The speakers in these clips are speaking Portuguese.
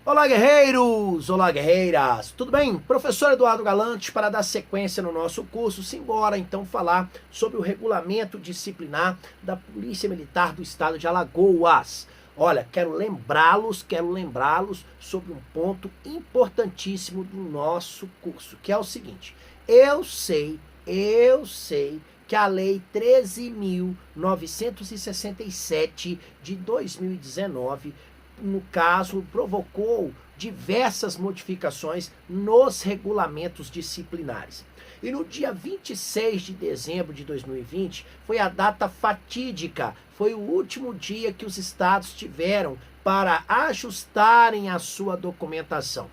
Olá, guerreiros! Olá, guerreiras! Tudo bem? Professor Eduardo Galante, para dar sequência no nosso curso, simbora então falar sobre o regulamento disciplinar da Polícia Militar do Estado de Alagoas. Olha, quero lembrá-los sobre um ponto importantíssimo do nosso curso, que é o seguinte: eu sei que a Lei 13.967 de 2019 no caso, provocou diversas modificações nos regulamentos disciplinares. E no dia 26 de dezembro de 2020, foi a data fatídica, foi o último dia que os estados tiveram para ajustarem a sua documentação.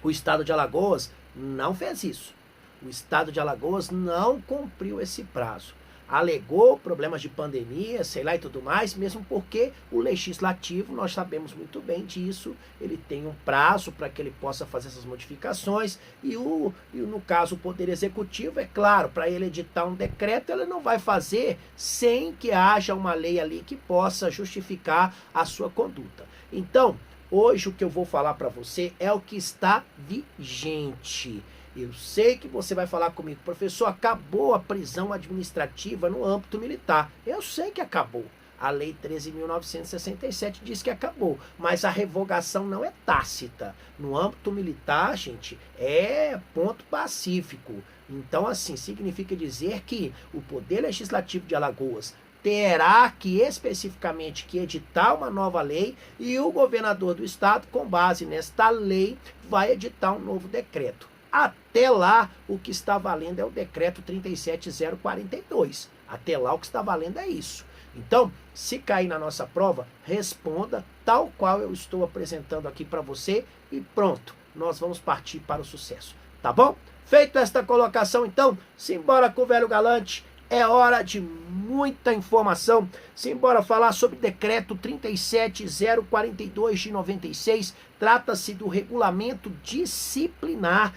O estado de Alagoas não fez isso. O estado de Alagoas não cumpriu esse prazo. Alegou problemas de pandemia, sei lá e tudo mais, mesmo porque o legislativo, nós sabemos muito bem disso, ele tem um prazo para que ele possa fazer essas modificações e no caso o Poder Executivo, é claro, para ele editar um decreto, ele não vai fazer sem que haja uma lei ali que possa justificar a sua conduta. Então, hoje o que eu vou falar para você é o que está vigente. Eu sei que você vai falar comigo, professor, acabou a prisão administrativa no âmbito militar. Eu sei que acabou. A Lei 13.967 diz que acabou, mas a revogação não é tácita. No âmbito militar, gente, é ponto pacífico. Então, assim, significa dizer que o Poder Legislativo de Alagoas terá que especificamente que editar uma nova lei e o governador do estado, com base nesta lei, vai editar um novo decreto. Até lá, o que está valendo é o decreto 37042. Até lá, o que está valendo é isso. Então, se cair na nossa prova, responda tal qual eu estou apresentando aqui para você e pronto, nós vamos partir para o sucesso. Tá bom? Feito esta colocação, então, simbora com o velho galante. É hora de muita informação. Simbora falar sobre o decreto 37042 de 96. Trata-se do regulamento disciplinar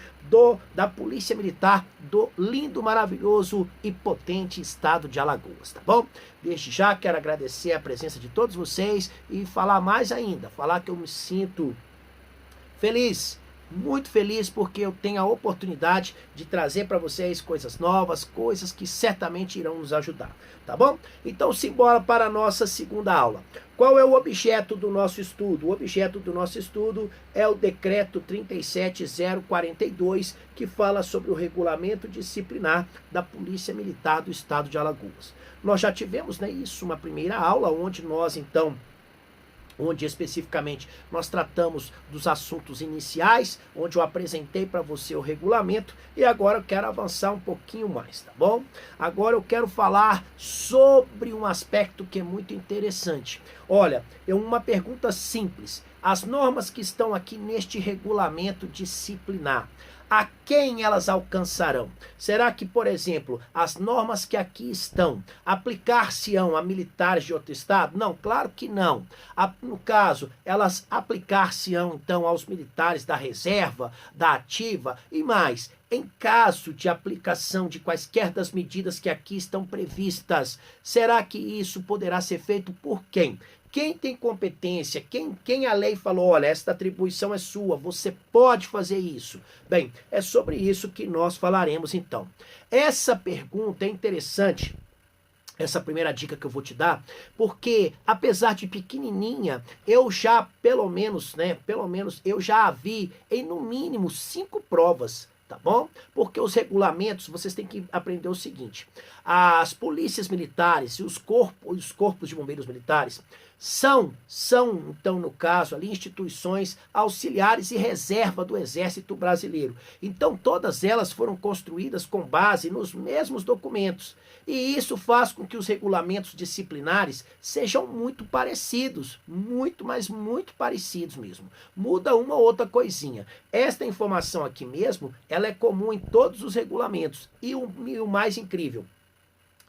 da Polícia Militar do lindo, maravilhoso e potente estado de Alagoas, tá bom? Desde já quero agradecer a presença de todos vocês e falar mais ainda, falar que eu me sinto feliz, muito feliz porque eu tenho a oportunidade de trazer para vocês coisas novas, coisas que certamente irão nos ajudar, tá bom? Então, simbora para a nossa segunda aula. Qual é o objeto do nosso estudo? O objeto do nosso estudo é o decreto 37042, que fala sobre o regulamento disciplinar da Polícia Militar do Estado de Alagoas. Nós já tivemos, né, isso, uma primeira aula, onde especificamente nós tratamos dos assuntos iniciais, onde eu apresentei para você o regulamento, e agora eu quero avançar um pouquinho mais, tá bom? Agora eu quero falar sobre um aspecto que é muito interessante. Olha, uma pergunta simples. As normas que estão aqui neste regulamento disciplinar, a quem elas alcançarão? Será que, por exemplo, as normas que aqui estão aplicar-se-ão a militares de outro estado? Não, claro que não. No caso, elas aplicar-se-ão, então, aos militares da reserva, da ativa e mais. Em caso de aplicação de quaisquer das medidas que aqui estão previstas, será que isso poderá ser feito por quem? Quem tem competência, quem a lei falou, olha, esta atribuição é sua, você pode fazer isso. Bem, é sobre isso que nós falaremos então. Essa pergunta é interessante, essa primeira dica que eu vou te dar, porque apesar de pequenininha, eu já, pelo menos, eu já a vi em no mínimo 5 provas. Tá bom? Porque os regulamentos, vocês têm que aprender o seguinte: as polícias militares e os corpos de bombeiros militares são, então, no caso ali, instituições auxiliares e reserva do Exército Brasileiro. Então, todas elas foram construídas com base nos mesmos documentos. E isso faz com que os regulamentos disciplinares sejam muito parecidos, mas muito parecidos mesmo. Muda uma ou outra coisinha. Esta informação aqui mesmo, ela é comum em todos os regulamentos. E o mais incrível,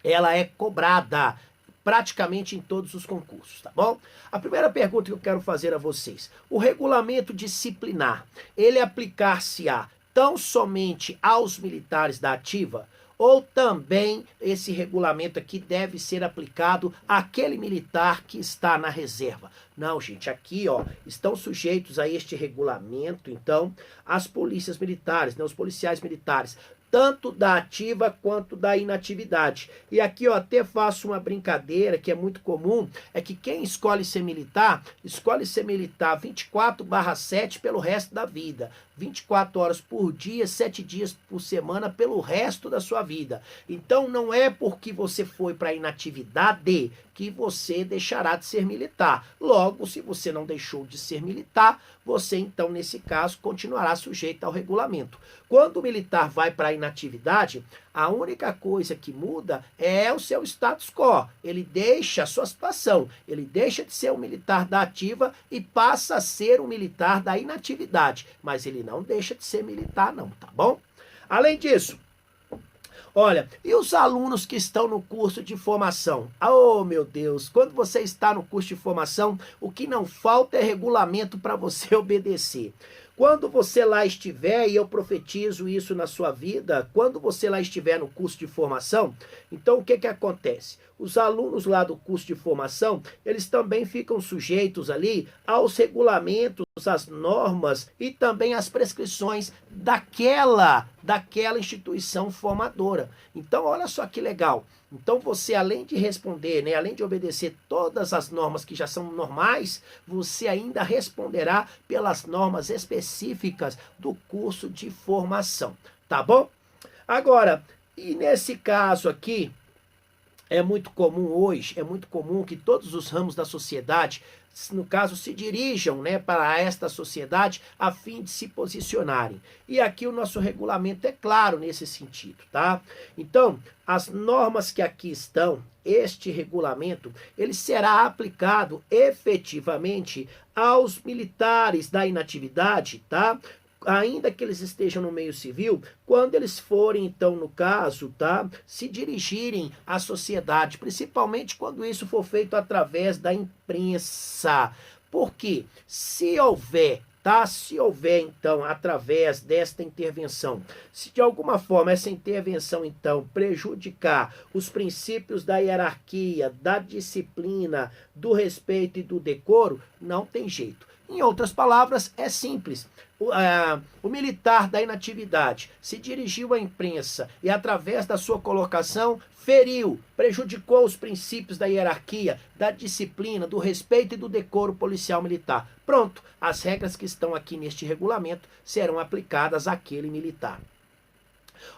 ela é cobrada praticamente em todos os concursos, tá bom? A primeira pergunta que eu quero fazer a vocês: o regulamento disciplinar, ele aplicar-se-á tão somente aos militares da ativa ou também esse regulamento aqui deve ser aplicado àquele militar que está na reserva? Não, gente, aqui, ó, estão sujeitos a este regulamento, então, as polícias militares, né, os policiais militares, tanto da ativa quanto da inatividade. E aqui eu até faço uma brincadeira que é muito comum, é que quem escolhe ser militar 24/7 pelo resto da vida. 24 horas por dia, 7 dias por semana pelo resto da sua vida. Então não é porque você foi para a inatividade que você deixará de ser militar. Logo, se você não deixou de ser militar, você então, nesse caso, continuará sujeito ao regulamento. Quando o militar vai para a inatividade, a única coisa que muda é o seu status quo. Ele deixa a sua situação, ele deixa de ser um militar da ativa e passa a ser um militar da inatividade. Mas ele não deixa de ser militar não, tá bom? Além disso, olha, e os alunos que estão no curso de formação? Oh, meu Deus, quando você está no curso de formação, o que não falta é regulamento para você obedecer. Quando você lá estiver, e eu profetizo isso na sua vida, quando você lá estiver no curso de formação, então o que que acontece? Os alunos lá do curso de formação, eles também ficam sujeitos ali aos regulamentos, às normas e também às prescrições daquela instituição formadora. Então, olha só que legal. Então, você, além de responder, né, além de obedecer todas as normas que já são normais, você ainda responderá pelas normas específicas do curso de formação, tá bom? Agora, e nesse caso aqui, é muito comum hoje, é muito comum que todos os ramos da sociedade, no caso, se dirijam, né, para esta sociedade a fim de se posicionarem. E aqui o nosso regulamento é claro nesse sentido, tá? Então, as normas que aqui estão, este regulamento, ele será aplicado efetivamente aos militares da inatividade, tá? Ainda que eles estejam no meio civil, quando eles forem, então, no caso, tá, se dirigirem à sociedade, principalmente quando isso for feito através da imprensa. Porque se houver, tá, se houver, então, através desta intervenção, se de alguma forma essa intervenção, então, prejudicar os princípios da hierarquia, da disciplina, do respeito e do decoro, não tem jeito. Em outras palavras, é simples. O militar da inatividade se dirigiu à imprensa e, através da sua colocação, feriu, prejudicou os princípios da hierarquia, da disciplina, do respeito e do decoro policial militar. Pronto, as regras que estão aqui neste regulamento serão aplicadas àquele militar.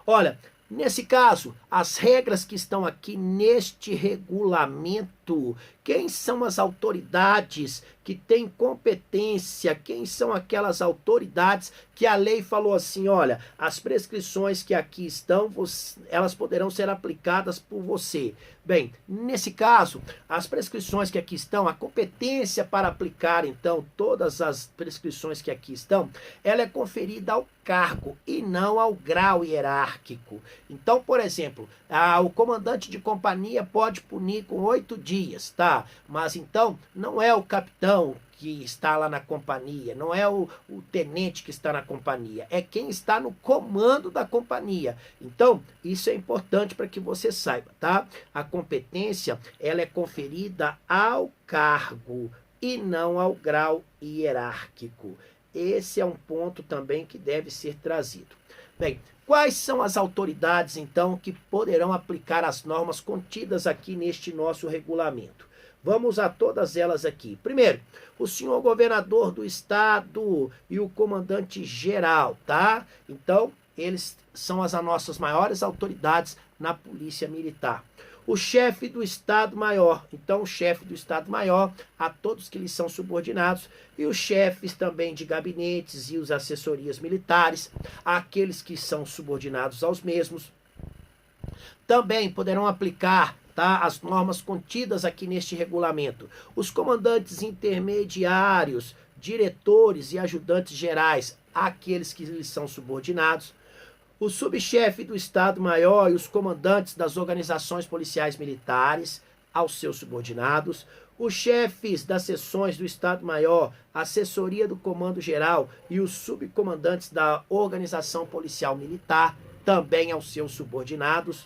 Olha, nesse caso, as regras que estão aqui neste regulamento, quem são as autoridades que têm competência, quem são aquelas autoridades que a lei falou assim, olha, as prescrições que aqui estão, elas poderão ser aplicadas por você. Bem, nesse caso, as prescrições que aqui estão, a competência para aplicar, então, todas as prescrições que aqui estão, ela é conferida ao cargo e não ao grau hierárquico. Então, por exemplo, o comandante de companhia pode punir com 8 dias, tá? Mas então, não é o capitão que está lá na companhia, não é o tenente que está na companhia, é quem está no comando da companhia. Então, isso é importante para que você saiba, tá? A competência, ela é conferida ao cargo e não ao grau hierárquico. Esse é um ponto também que deve ser trazido. Bem, quais são as autoridades, então, que poderão aplicar as normas contidas aqui neste nosso regulamento? Vamos a todas elas aqui. Primeiro, o senhor governador do estado e o comandante geral, tá? Então, eles são as nossas maiores autoridades na polícia militar. O chefe do Estado-Maior, então o chefe do Estado-Maior, a todos que lhes são subordinados, e os chefes também de gabinetes e os assessorias militares, aqueles que são subordinados aos mesmos, também poderão aplicar, tá, as normas contidas aqui neste regulamento. Os comandantes intermediários, diretores e ajudantes gerais, aqueles que lhes são subordinados, o subchefe do Estado-Maior e os comandantes das organizações policiais militares, aos seus subordinados, os chefes das seções do Estado-Maior, assessoria do Comando Geral e os subcomandantes da organização policial militar, também aos seus subordinados.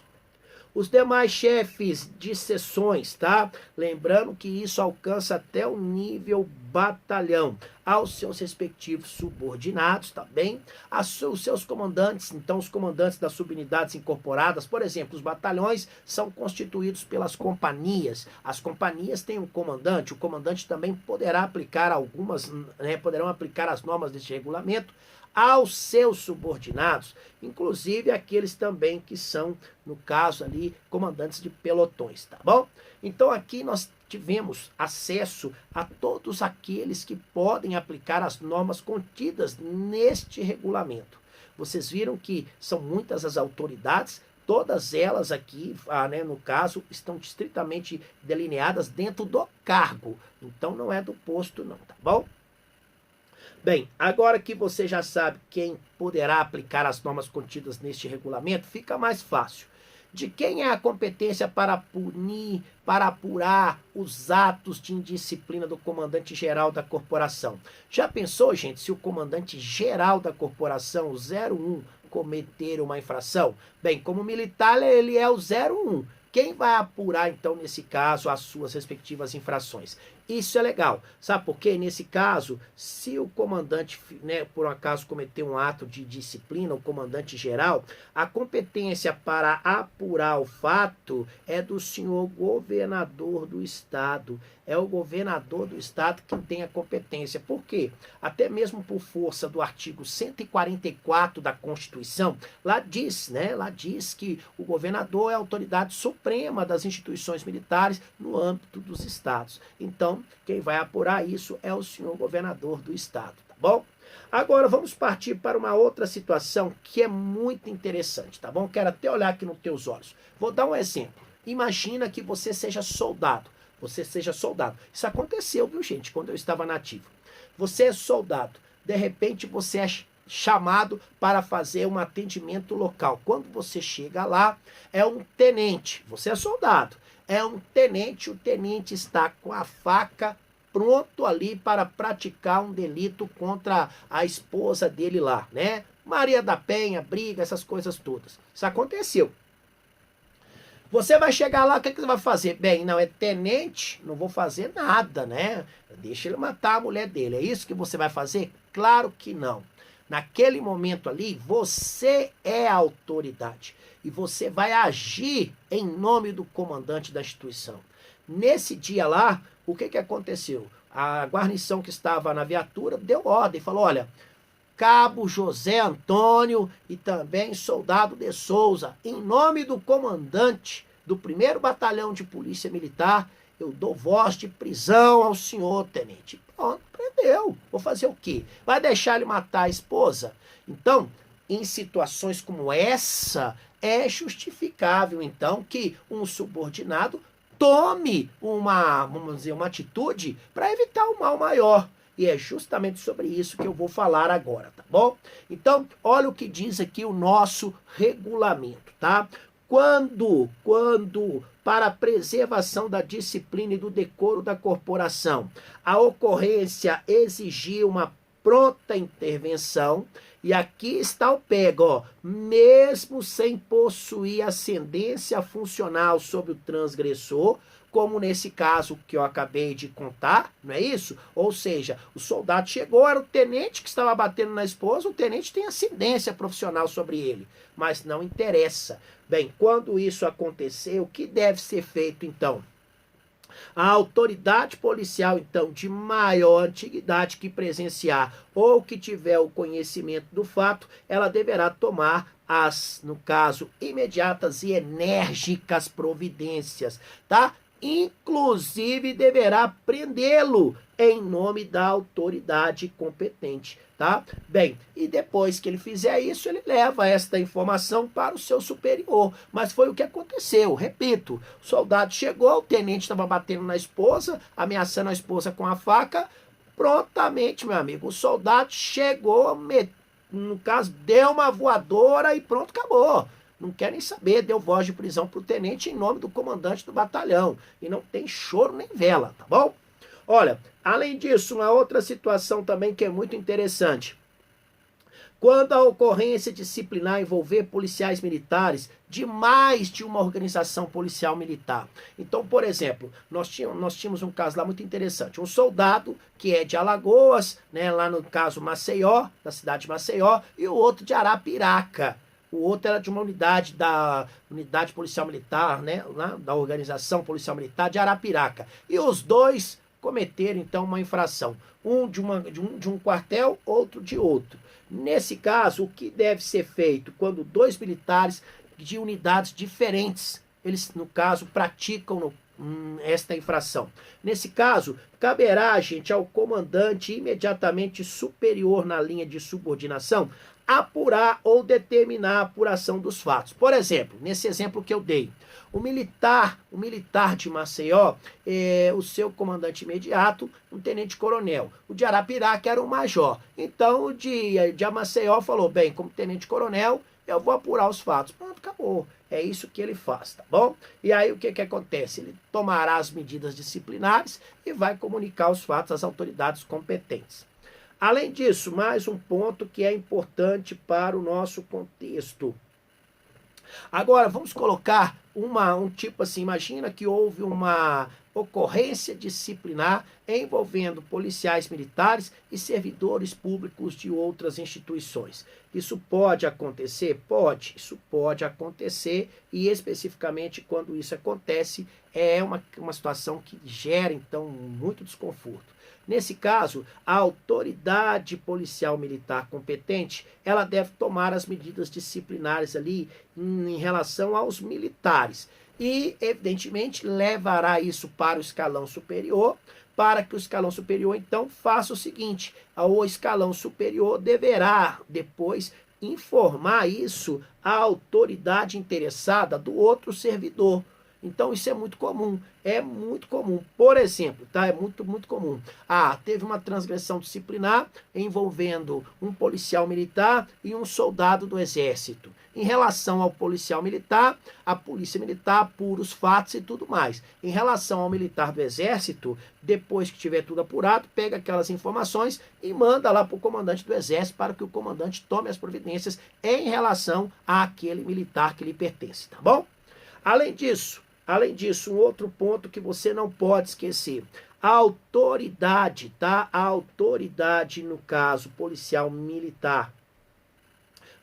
Os demais chefes de seções, tá? Lembrando que isso alcança até o nível batalhão, aos seus respectivos subordinados, tá bem? Os seus comandantes, então os comandantes das subunidades incorporadas, por exemplo, os batalhões são constituídos pelas companhias. As companhias têm um comandante, o comandante também poderá aplicar algumas, né, poderão aplicar as normas deste regulamento aos seus subordinados, inclusive aqueles também que são, no caso ali, comandantes de pelotões, tá bom? Então aqui nós tivemos acesso a todos aqueles que podem aplicar as normas contidas neste regulamento. Vocês viram que são muitas as autoridades, todas elas aqui, né, no caso, estão estritamente delineadas dentro do cargo, então não é do posto não, tá bom? Bem, agora que você já sabe quem poderá aplicar as normas contidas neste regulamento, fica mais fácil. De quem é a competência para punir, para apurar os atos de indisciplina do comandante-geral da corporação? Já pensou, gente, se o comandante-geral da corporação, o 01, cometer uma infração? Bem, como militar, ele é o 01. Quem vai apurar, então, nesse caso, as suas respectivas infrações? Isso é legal. Sabe por quê? Nesse caso, se o comandante, né, por um acaso, cometer um ato de disciplina, o comandante geral, a competência para apurar o fato é do senhor governador do estado. É o governador do estado que tem a competência. Por quê? Até mesmo por força do artigo 144 da Constituição, lá diz, né? Lá diz que o governador é a autoridade suprema das instituições militares no âmbito dos estados. Então, quem vai apurar isso é o senhor governador do estado, tá bom? Agora vamos partir para uma outra situação que é muito interessante, tá bom? Quero até olhar aqui nos teus olhos. Vou dar um exemplo. Imagina que você seja soldado. Você seja soldado. Isso aconteceu, viu, gente, quando eu estava na ativa. Você é soldado. De repente, você é chamado para fazer um atendimento local. Quando você chega lá, é um tenente. Você é soldado. É um tenente. O tenente está com a faca pronto ali para praticar um delito contra a esposa dele lá, né? Maria da Penha, briga, essas coisas todas. Isso aconteceu. Você vai chegar lá, o que você vai fazer? Bem, não, é tenente, não vou fazer nada, né? Deixa ele matar a mulher dele. É isso que você vai fazer? Claro que não. Naquele momento ali, você é a autoridade. E você vai agir em nome do comandante da instituição. Nesse dia lá, o que aconteceu? A guarnição que estava na viatura deu ordem, falou, olha, Cabo José Antônio e também soldado de Souza, em nome do comandante do 1º Batalhão de Polícia Militar, eu dou voz de prisão ao senhor, tenente. Pronto, prendeu. Vou fazer o quê? Vai deixar ele matar a esposa? Então, em situações como essa, é justificável, então, que um subordinado tome vamos dizer, uma atitude para evitar o mal maior. E é justamente sobre isso que eu vou falar agora, tá bom? Então, olha o que diz aqui o nosso regulamento, tá? Quando para a preservação da disciplina e do decoro da corporação, a ocorrência exigir uma pronta intervenção, e aqui está o pega, ó, mesmo sem possuir ascendência funcional sobre o transgressor, como nesse caso que eu acabei de contar, não é isso? Ou seja, o soldado chegou, era o tenente que estava batendo na esposa, o tenente tem ascendência profissional sobre ele, mas não interessa. Bem, quando isso acontecer, o que deve ser feito então? A autoridade policial, então, de maior antiguidade que presenciar ou que tiver o conhecimento do fato, ela deverá tomar as, no caso, imediatas e enérgicas providências, tá? Inclusive deverá prendê-lo em nome da autoridade competente, tá? Bem, e depois que ele fizer isso, ele leva esta informação para o seu superior. Mas foi o que aconteceu, repito, o soldado chegou, o tenente estava batendo na esposa, ameaçando a esposa com a faca, prontamente, meu amigo, o soldado chegou, no caso, deu uma voadora e pronto, acabou. Não quer nem saber, deu voz de prisão para o tenente em nome do comandante do batalhão. E não tem choro nem vela, tá bom? Olha, além disso, uma outra situação também que é muito interessante. Quando a ocorrência disciplinar envolver policiais militares de mais de uma organização policial militar. Então, por exemplo, nós tínhamos um caso lá muito interessante. Um soldado que é de Alagoas, né, lá no caso Maceió, da cidade de Maceió, e o outro de Arapiraca. O outro era de uma unidade da unidade policial militar, né, da organização policial militar de Arapiraca. E os dois cometeram, então, uma infração. Um de um quartel, outro de outro. Nesse caso, o que deve ser feito quando dois militares de unidades diferentes, eles, no caso, praticam esta infração? Nesse caso, caberá, gente, ao comandante imediatamente superior na linha de subordinação apurar ou determinar a apuração dos fatos. Por exemplo, nesse exemplo que eu dei, o militar de Maceió, o seu comandante imediato, um tenente-coronel. O de Arapiraca era um major. Então, o de Maceió falou, bem, como tenente-coronel, eu vou apurar os fatos. Pronto, acabou. É isso que ele faz, tá bom? E aí, o que acontece? Ele tomará as medidas disciplinares e vai comunicar os fatos às autoridades competentes. Além disso, mais um ponto que é importante para o nosso contexto. Agora, vamos colocar um tipo assim, imagina que houve uma ocorrência disciplinar envolvendo policiais militares e servidores públicos de outras instituições. Isso pode acontecer? Pode. Isso pode acontecer e especificamente quando isso acontece é uma situação que gera, então, muito desconforto. Nesse caso, a autoridade policial militar competente, ela deve tomar as medidas disciplinares ali em relação aos militares. E, evidentemente, levará isso para o escalão superior, para que o escalão superior, então, faça o seguinte: o escalão superior deverá, depois, informar isso à autoridade interessada do outro servidor. Então, isso é muito comum. É muito comum. Por exemplo, tá? É muito comum. Teve uma transgressão disciplinar envolvendo um policial militar e um soldado do Exército. Em relação ao policial militar, a polícia militar apura os fatos e tudo mais. Em relação ao militar do Exército, depois que tiver tudo apurado, pega aquelas informações e manda lá para o comandante do Exército para que o comandante tome as providências em relação àquele militar que lhe pertence, tá bom? Além disso, um outro ponto que você não pode esquecer. A autoridade, tá? A autoridade, no caso, policial militar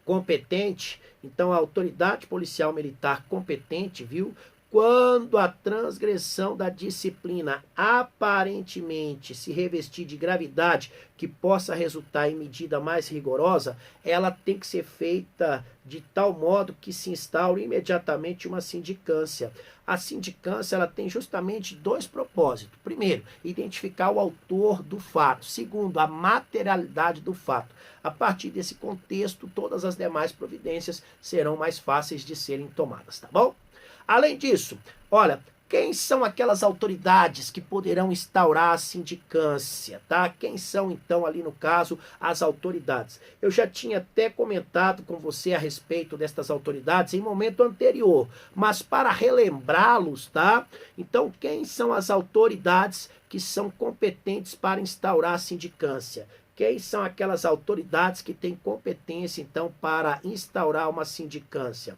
competente. Então, a autoridade policial militar competente, viu? Quando a transgressão da disciplina aparentemente se revestir de gravidade que possa resultar em medida mais rigorosa, ela tem que ser feita de tal modo que se instaure imediatamente uma sindicância. A sindicância ela tem justamente dois propósitos. Primeiro, identificar o autor do fato. Segundo, a materialidade do fato. A partir desse contexto, todas as demais providências serão mais fáceis de serem tomadas, tá bom? Além disso, olha, quem são aquelas autoridades que poderão instaurar a sindicância, tá? Quem são, então, ali no caso, as autoridades? Eu já tinha até comentado com você a respeito destas autoridades em momento anterior, mas para relembrá-los, tá? Então, quem são as autoridades que são competentes para instaurar a sindicância? Quem são aquelas autoridades que têm competência, então, para instaurar uma sindicância?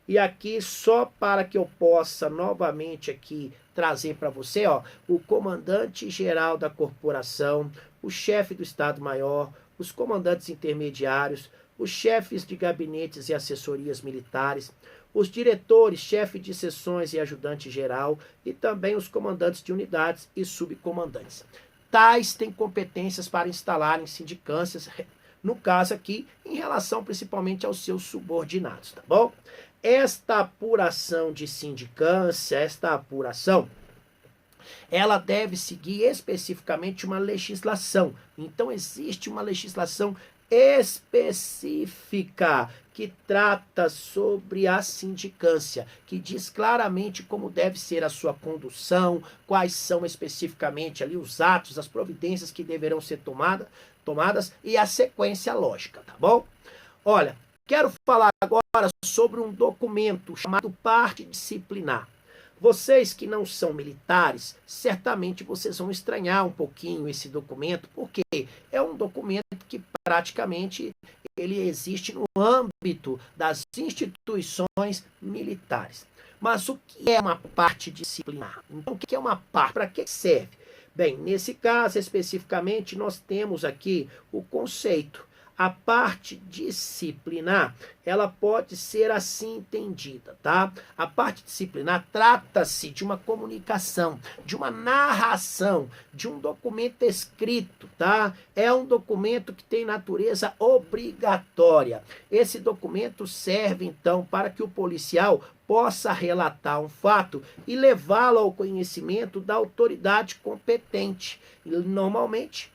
E aqui, só para que eu possa novamente aqui trazer para você, ó, o comandante-geral da corporação, o chefe do Estado-Maior, os comandantes intermediários, os chefes de gabinetes e assessorias militares, os diretores, chefe de seções e ajudante-geral, e também os comandantes de unidades e subcomandantes. Tais têm competências para instalarem sindicâncias, no caso aqui, em relação principalmente aos seus subordinados, tá bom? Esta apuração de sindicância, ela deve seguir especificamente uma legislação. Então, existe uma legislação específica que trata sobre a sindicância, que diz claramente como deve ser a sua condução, quais são especificamente ali os atos, as providências que deverão ser tomadas e a sequência lógica, tá bom? Olha, quero falar agora sobre um documento chamado parte disciplinar. Vocês que não são militares, certamente vocês vão estranhar um pouquinho esse documento, porque é um documento que praticamente ele existe no âmbito das instituições militares. Mas o que é uma parte disciplinar? Então, o que é uma parte? Para que serve? Bem, nesse caso especificamente, nós temos aqui o conceito. A parte disciplinar, ela pode ser assim entendida, tá? A parte disciplinar trata-se de uma comunicação, de uma narração, de um documento escrito, tá? É um documento que tem natureza obrigatória. Esse documento serve, então, para que o policial possa relatar um fato e levá-lo ao conhecimento da autoridade competente. Normalmente,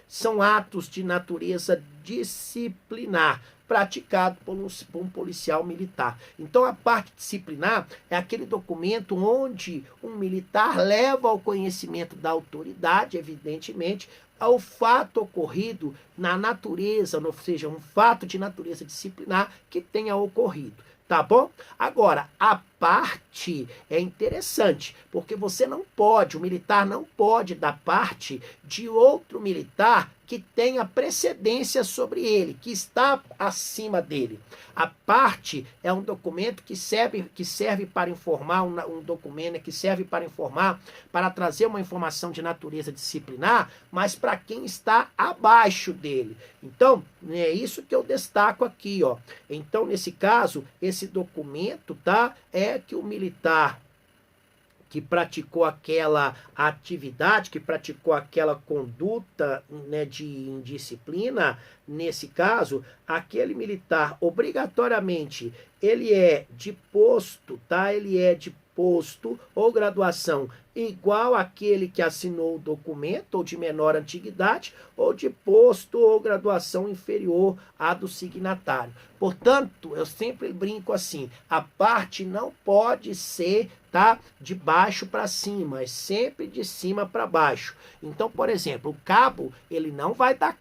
são atos de natureza disciplinar, praticado por um policial militar. Então, a parte disciplinar é aquele documento onde um militar leva ao conhecimento da autoridade, evidentemente, ao fato ocorrido na natureza, ou seja, um fato de natureza disciplinar que tenha ocorrido. Tá bom? Agora, a parte é interessante, porque o militar não pode dar parte de outro militar que tenha precedência sobre ele, que está acima dele. A parte é um documento que serve para informar, um documento que serve para informar, para trazer uma informação de natureza disciplinar, mas para quem está abaixo dele. Então, é isso que eu destaco aqui, ó. Então, nesse caso, esse documento, tá, é que o militar que praticou aquela atividade, que praticou aquela conduta, né, de indisciplina, nesse caso, aquele militar, obrigatoriamente, ele é de posto, tá? Ele é de posto ou graduação igual àquele que assinou o documento, ou de menor antiguidade, ou de posto ou graduação inferior à do signatário. Portanto, eu sempre brinco assim, a parte não pode ser, tá, de baixo para cima, é sempre de cima para baixo. Então, por exemplo, o cabo, ele não vai dar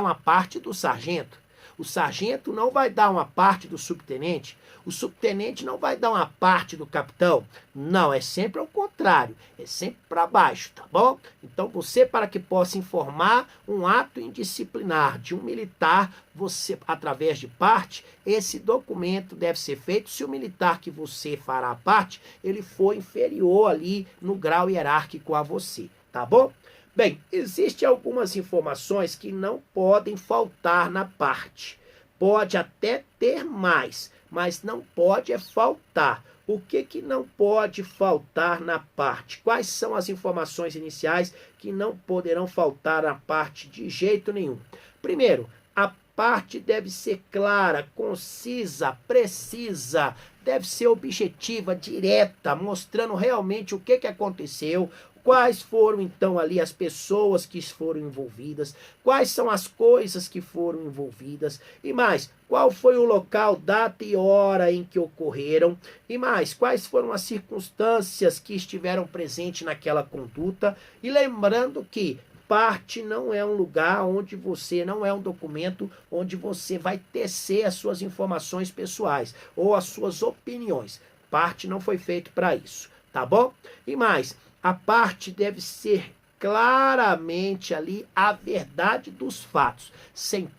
uma parte do sargento. O sargento não vai dar uma parte do subtenente. O subtenente não vai dar uma parte do capitão. Não, é sempre ao contrário. É sempre para baixo, tá bom? Então, você, para que possa informar um ato indisciplinar de um militar, você, através de parte, esse documento deve ser feito se o militar que você fará parte, ele for inferior ali no grau hierárquico a você, tá bom? Bem, existem algumas informações que não podem faltar na parte. Pode até ter mais, mas não pode faltar. O que não pode faltar na parte? Quais são as informações iniciais que não poderão faltar na parte de jeito nenhum? Primeiro, a parte deve ser clara, concisa, precisa, deve ser objetiva, direta, mostrando realmente o que aconteceu, quais foram, então, ali as pessoas que foram envolvidas, quais são as coisas que foram envolvidas, e mais, qual foi o local, data e hora em que ocorreram, e mais, quais foram as circunstâncias que estiveram presentes naquela conduta, e lembrando que parte não é um lugar onde não é um documento onde você vai tecer as suas informações pessoais ou as suas opiniões. Parte não foi feito para isso, tá bom? E mais, a parte deve ser claramente ali a verdade dos fatos, sem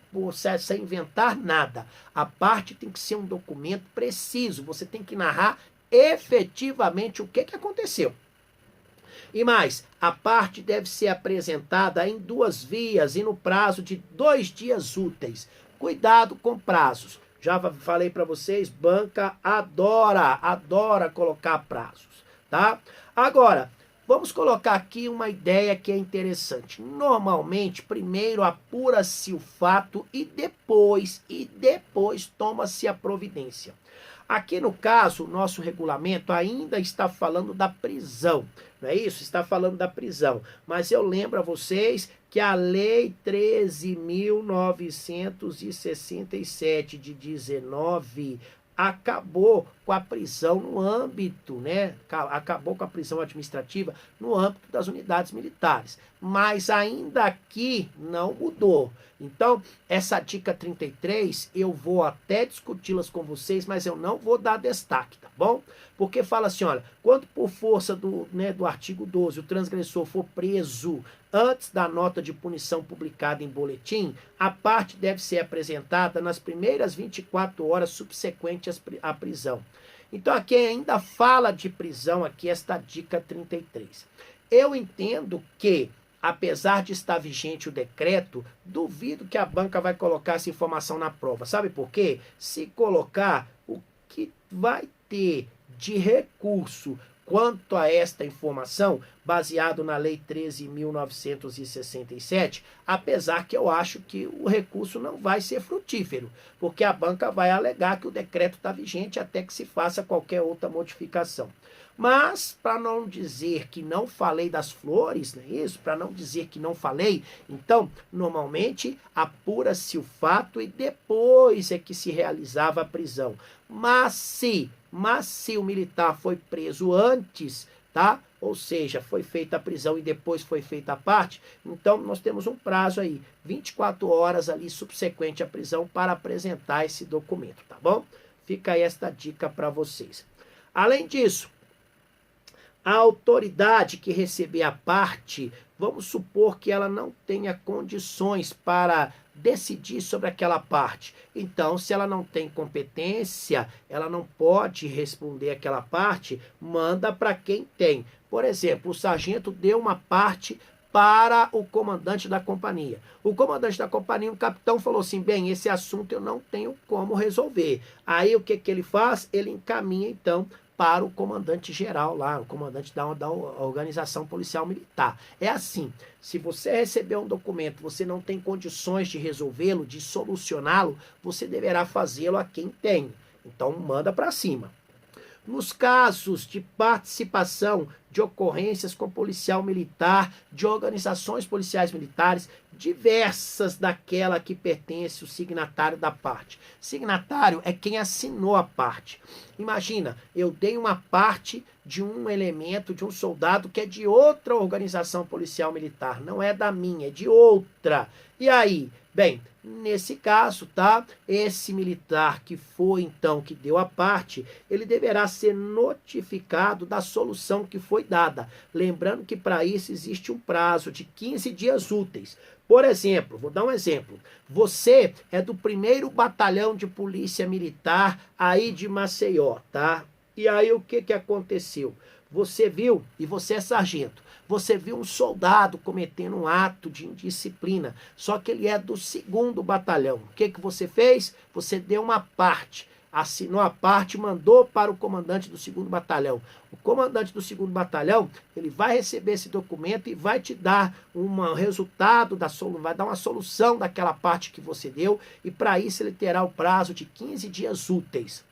inventar nada. A parte tem que ser um documento preciso, você tem que narrar efetivamente o que aconteceu. E mais, a parte deve ser apresentada em 2 vias e no prazo de 2 dias úteis. Cuidado com prazos. Já falei para vocês, banca adora colocar prazos, tá? Agora, vamos colocar aqui uma ideia que é interessante. Normalmente, primeiro apura-se o fato e depois toma-se a providência. Aqui no caso, o nosso regulamento ainda está falando da prisão, não é isso? Está falando da prisão. Mas eu lembro a vocês que a Lei 13.967 de 19 acabou com a prisão no âmbito, né? Acabou com a prisão administrativa no âmbito das unidades militares. Mas ainda aqui não mudou. Então, essa dica 33, eu vou até discuti-las com vocês, mas eu não vou dar destaque, tá bom? Porque fala assim, olha, quando por força do artigo 12 o transgressor for preso antes da nota de punição publicada em boletim, a parte deve ser apresentada nas primeiras 24 horas subsequentes à prisão. Então aqui ainda fala de prisão, aqui esta dica 33. Eu entendo que, apesar de estar vigente o decreto, duvido que a banca vai colocar essa informação na prova. Sabe por quê? Se colocar, o que vai ter de recurso quanto a esta informação, baseado na Lei 13.967, apesar que eu acho que o recurso não vai ser frutífero, porque a banca vai alegar que o decreto está vigente até que se faça qualquer outra modificação. Mas, para não dizer que não falei das flores, não é isso? Para não dizer que não falei, então, normalmente, apura-se o fato e depois é que se realizava a prisão. Mas se o militar foi preso antes, tá? Ou seja, foi feita a prisão e depois foi feita a parte, então nós temos um prazo aí, 24 horas ali subsequente à prisão para apresentar esse documento, tá bom? Fica aí esta dica para vocês. Além disso, a autoridade que receber a parte, vamos supor que ela não tenha condições para decidir sobre aquela parte. Então, se ela não tem competência, ela não pode responder aquela parte, manda para quem tem. Por exemplo, o sargento deu uma parte para o comandante da companhia. O comandante da companhia, o capitão, falou assim, bem, esse assunto eu não tenho como resolver. Aí o que ele faz? Ele encaminha, então, para o comandante geral lá, o comandante da organização policial militar. É assim, se você recebeu um documento, você não tem condições de resolvê-lo, de solucioná-lo, você deverá fazê-lo a quem tem. Então, manda para cima. Nos casos de participação de ocorrências com policial militar, de organizações policiais militares, diversas daquela que pertence o signatário da parte. Signatário é quem assinou a parte. Imagina, eu dei uma parte de um elemento, de um soldado que é de outra organização policial militar, não é da minha, é de outra. E aí? Bem, nesse caso, tá? Esse militar que foi, então, que deu a parte, ele deverá ser notificado da solução que foi dada. Lembrando que para isso existe um prazo de 15 dias úteis. Por exemplo, vou dar um exemplo. Você é do 1º Batalhão de Polícia Militar aí de Maceió, tá? E aí o que aconteceu? Você viu, e você é sargento, você viu um soldado cometendo um ato de indisciplina, só que ele é do 2º Batalhão. O que você fez? Você deu uma parte, assinou a parte, mandou para o comandante do 2º Batalhão. O comandante do 2º Batalhão, ele vai receber esse documento e vai te dar um resultado, vai dar uma solução daquela parte que você deu, e para isso ele terá o prazo de 15 dias úteis.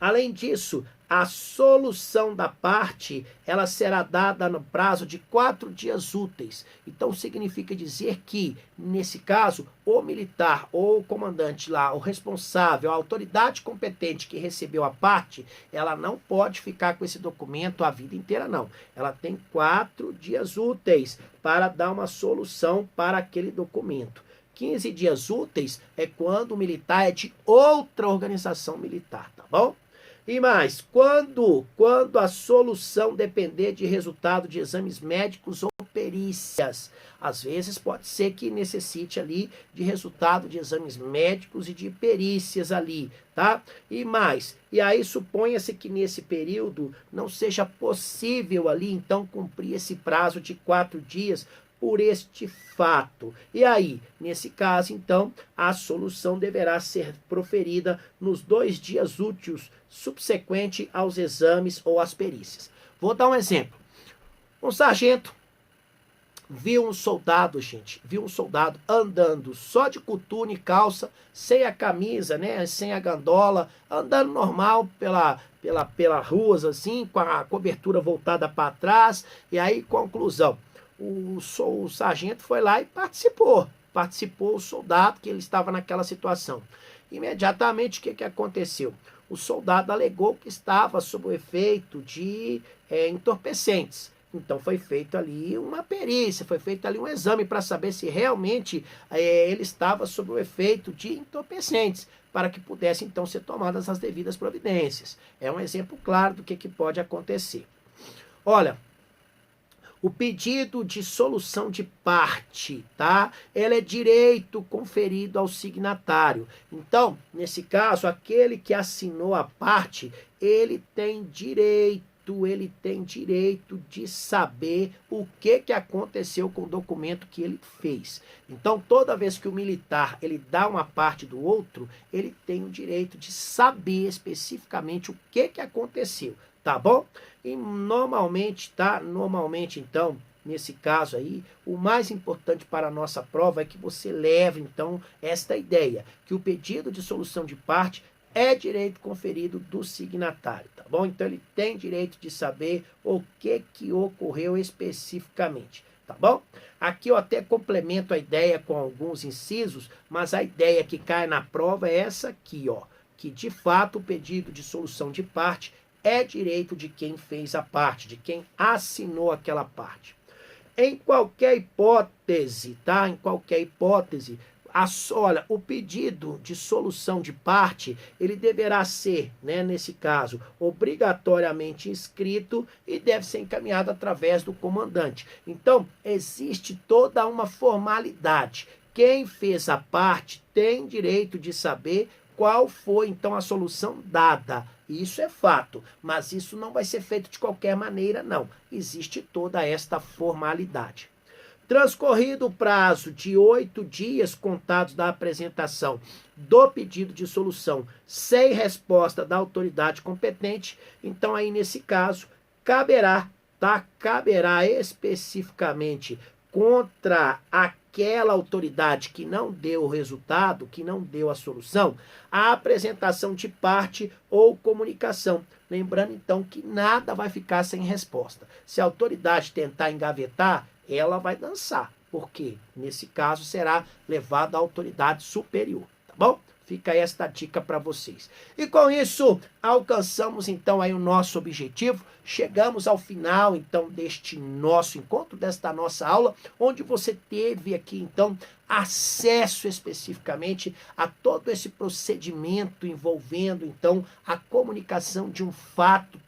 Além disso, a solução da parte, ela será dada no prazo de 4 dias úteis. Então, significa dizer que, nesse caso, o militar ou o comandante lá, o responsável, a autoridade competente que recebeu a parte, ela não pode ficar com esse documento a vida inteira, não. Ela tem 4 dias úteis para dar uma solução para aquele documento. 15 dias úteis é quando o militar é de outra organização militar, tá bom? E mais, quando a solução depender de resultado de exames médicos ou perícias, às vezes pode ser que necessite ali de resultado de exames médicos e de perícias ali, tá? E mais, e aí suponha-se que nesse período não seja possível ali então cumprir esse prazo de 4 dias por este fato. E aí, nesse caso, então, a solução deverá ser proferida nos 2 dias úteis subsequente aos exames ou às perícias. Vou dar um exemplo. Um sargento viu um soldado, andando só de coturno e calça, sem a camisa, né, sem a gandola, andando normal pela ruas assim, com a cobertura voltada para trás. E aí, conclusão, o sargento foi lá e participou o soldado que ele estava naquela situação. Imediatamente, o que aconteceu? O soldado alegou que estava sob o efeito de entorpecentes. Então foi feito ali uma perícia, foi feito ali um exame para saber se realmente ele estava sob o efeito de entorpecentes. para que pudessem então ser tomadas as devidas providências. É um exemplo claro do que pode acontecer. Olha, o pedido de solução de parte, tá? Ela é direito conferido ao signatário. Então, nesse caso, aquele que assinou a parte, ele tem direito de saber o que aconteceu com o documento que ele fez. Então, toda vez que o militar ele dá uma parte do outro, ele tem o direito de saber especificamente o que aconteceu. Tá bom? E normalmente, então, nesse caso aí, o mais importante para a nossa prova é que você leve, então, esta ideia, que o pedido de solução de parte é direito conferido do signatário, tá bom? Então, ele tem direito de saber o que ocorreu especificamente, tá bom? Aqui eu até complemento a ideia com alguns incisos, mas a ideia que cai na prova é essa aqui, ó, que de fato o pedido de solução de parte é direito de quem fez a parte, de quem assinou aquela parte. Em qualquer hipótese, tá? Em qualquer hipótese, olha, o pedido de solução de parte, ele deverá ser, né, nesse caso, obrigatoriamente inscrito e deve ser encaminhado através do comandante. Então, existe toda uma formalidade. Quem fez a parte tem direito de saber qual foi, então, a solução dada. Isso é fato, mas isso não vai ser feito de qualquer maneira, não. Existe toda esta formalidade. Transcorrido o prazo de 8 dias contados da apresentação do pedido de solução sem resposta da autoridade competente, então aí nesse caso caberá especificamente contra aquela autoridade que não deu o resultado, que não deu a solução, a apresentação de parte ou comunicação. Lembrando, então, que nada vai ficar sem resposta. Se a autoridade tentar engavetar, ela vai dançar, porque, nesse caso, será levada à autoridade superior, tá bom? Fica esta dica para vocês. E com isso, alcançamos então aí o nosso objetivo. Chegamos ao final então deste nosso encontro, desta nossa aula, onde você teve aqui então acesso especificamente a todo esse procedimento envolvendo então a comunicação de um fato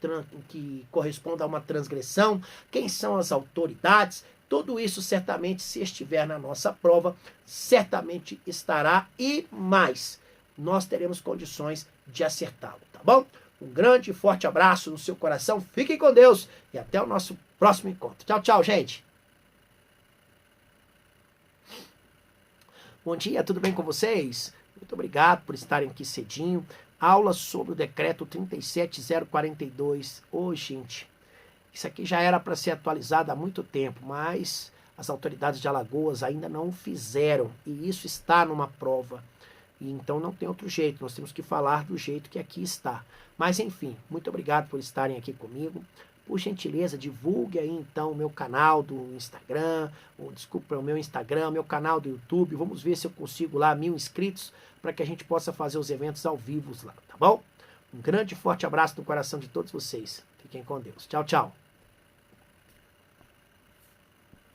que corresponde a uma transgressão, quem são as autoridades. Tudo isso, certamente, se estiver na nossa prova, certamente estará e mais. Nós teremos condições de acertá-lo, tá bom? Um grande e forte abraço no seu coração. Fiquem com Deus e até o nosso próximo encontro. Tchau, tchau, gente. Bom dia, tudo bem com vocês? Muito obrigado por estarem aqui cedinho. Aula sobre o decreto 37042. Ô, gente, isso aqui já era para ser atualizado há muito tempo, mas as autoridades de Alagoas ainda não o fizeram. E isso está numa prova. E então não tem outro jeito, nós temos que falar do jeito que aqui está. Mas enfim, muito obrigado por estarem aqui comigo. Por gentileza, divulgue aí então o meu canal do Instagram, o meu Instagram, meu canal do YouTube. Vamos ver se eu consigo lá 1000 inscritos para que a gente possa fazer os eventos ao vivo lá, tá bom? Um grande e forte abraço no coração de todos vocês. Fiquem com Deus. Tchau, tchau.